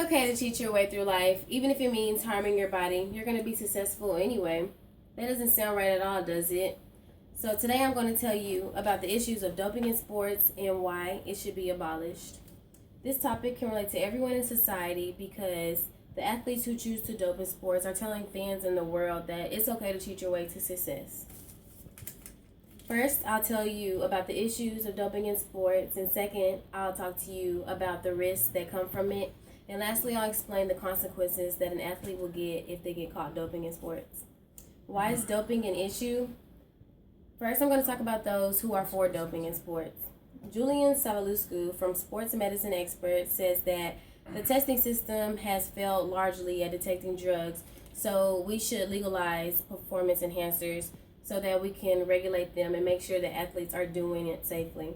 okay to cheat your way through life, even if it means harming your body. You're going to be successful anyway. That doesn't sound right at all, does it? So today I'm going to tell you about the issues of doping in sports and why it should be abolished. This topic can relate to everyone in society because the athletes who choose to dope in sports are telling fans in the world that it's okay to cheat your way to success. First, I'll tell you about the issues of doping in sports, and second, I'll talk to you about the risks that come from it, and lastly, I'll explain the consequences that an athlete will get if they get caught doping in sports. Why is doping an issue? First, I'm going to talk about those who are for doping in sports. Julian Savaluscu from Sports Medicine Expert says that the testing system has failed largely at detecting drugs, so we should legalize performance enhancers so that we can regulate them and make sure that athletes are doing it safely.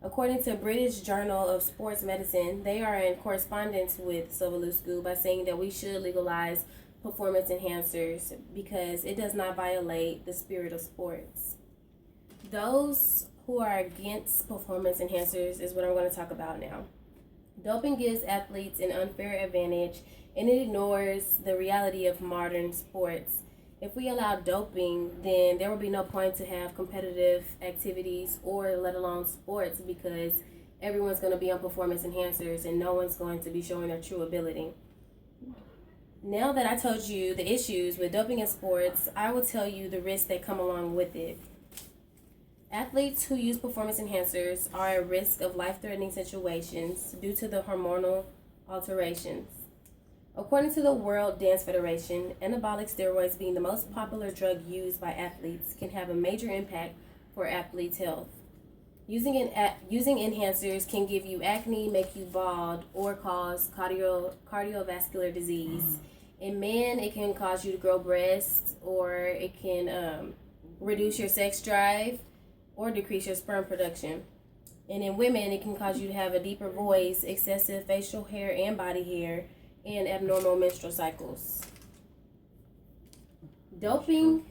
According to British Journal of Sports Medicine, they are in correspondence with Savaluscu by saying that we should legalize performance enhancers because it does not violate the spirit of sports. Those who are against performance enhancers is what I'm going to talk about now. Doping gives athletes an unfair advantage and it ignores the reality of modern sports. If we allow doping, then there will be no point to have competitive activities or let alone sports because everyone's going to be on performance enhancers and no one's going to be showing their true ability. Now that I told you the issues with doping in sports, I will tell you the risks that come along with it. Athletes who use performance enhancers are at risk of life-threatening situations due to the hormonal alterations. According to the World Dance Federation, anabolic steroids being the most popular drug used by athletes can have a major impact for athletes' health. Using enhancers can give you acne, make you bald, or cause cardiovascular disease. In men, it can cause you to grow breasts, or it can reduce your sex drive, or decrease your sperm production. And in women, it can cause you to have a deeper voice, excessive facial hair and body hair, and abnormal menstrual cycles. Doping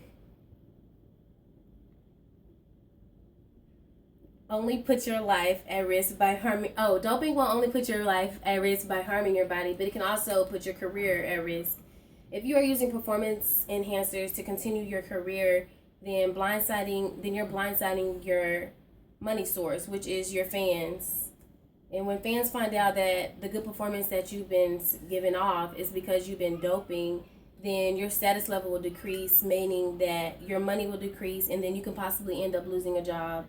only puts your life at risk by harming. Doping will only put your life at risk by harming your body, but it can also put your career at risk. If you are using performance enhancers to continue your career, then you're blindsiding your money source, which is your fans. And when fans find out that the good performance that you've been giving off is because you've been doping, then your status level will decrease, meaning that your money will decrease, and then you can possibly end up losing a job.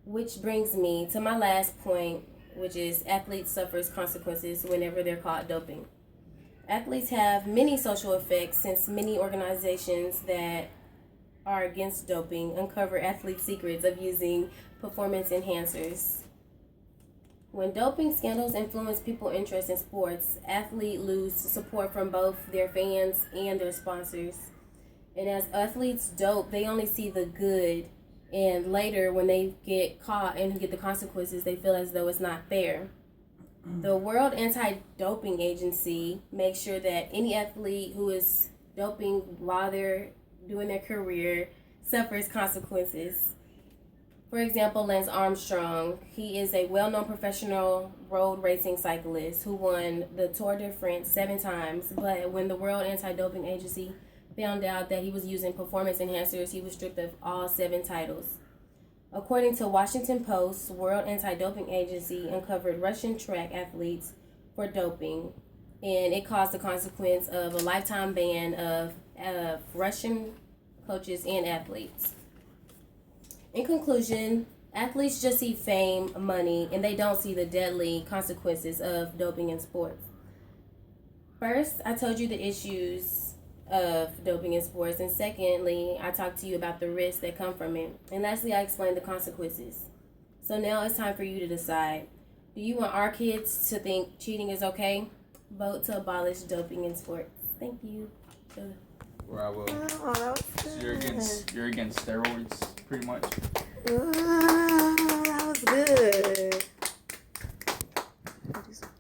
Which brings me to my last point, which is athletes suffer consequences whenever they're caught doping. Athletes have many social effects since many organizations that are against doping uncover athlete secrets of using performance enhancers. When doping scandals influence people's interest in sports, athletes lose support from both their fans and their sponsors. And as athletes dope, they only see the good, and later when they get caught and get the consequences, they feel as though it's not fair. The World Anti-Doping Agency makes sure that any athlete who is doping while they're doing their career suffers consequences. For example, Lance Armstrong, he is a well-known professional road racing cyclist who won the Tour de France 7 times, but when the World Anti-Doping Agency found out that he was using performance enhancers, he was stripped of all 7 titles. According to Washington Post, World Anti-Doping Agency uncovered Russian track athletes for doping, and it caused the consequence of a lifetime ban of Russian coaches and athletes. In conclusion, athletes just see fame, money, and they don't see the deadly consequences of doping in sports. First, I told you the issues of doping in sports, and secondly, I talked to you about the risks that come from it. And lastly, I explained the consequences. So now it's time for you to decide. Do you want our kids to think cheating is okay? Vote to abolish doping in sports. Thank you. Or I will. Oh, that was good. So you're against steroids, pretty much. That was good.